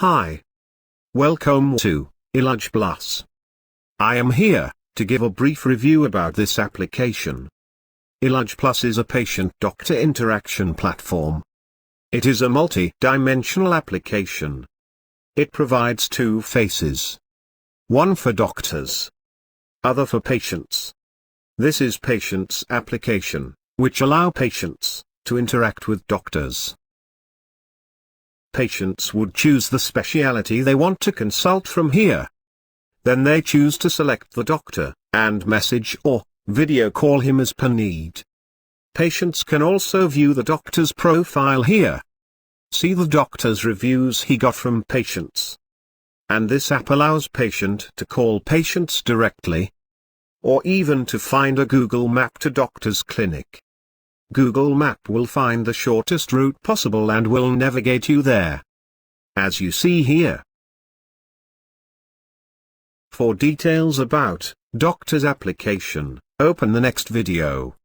Hi. Welcome to Elaaj Plus. I am here to give a brief review about this application. Elaaj Plus is a patient-doctor interaction platform. It is a multi-dimensional application. It provides two faces. One for doctors, other for patients. This is patients' application, which allow patients to interact with doctors. Patients would choose the specialty they want to consult from here. Then they choose to select the doctor, and message or video call him as per need. Patients can also view the doctor's profile here. See the doctor's reviews he got from patients. And this app allows patient to call patients directly, or even to find a Google map to doctor's clinic. Google Map will find the shortest route possible and will navigate you there, as you see here. For details about doctor's application, open the next video.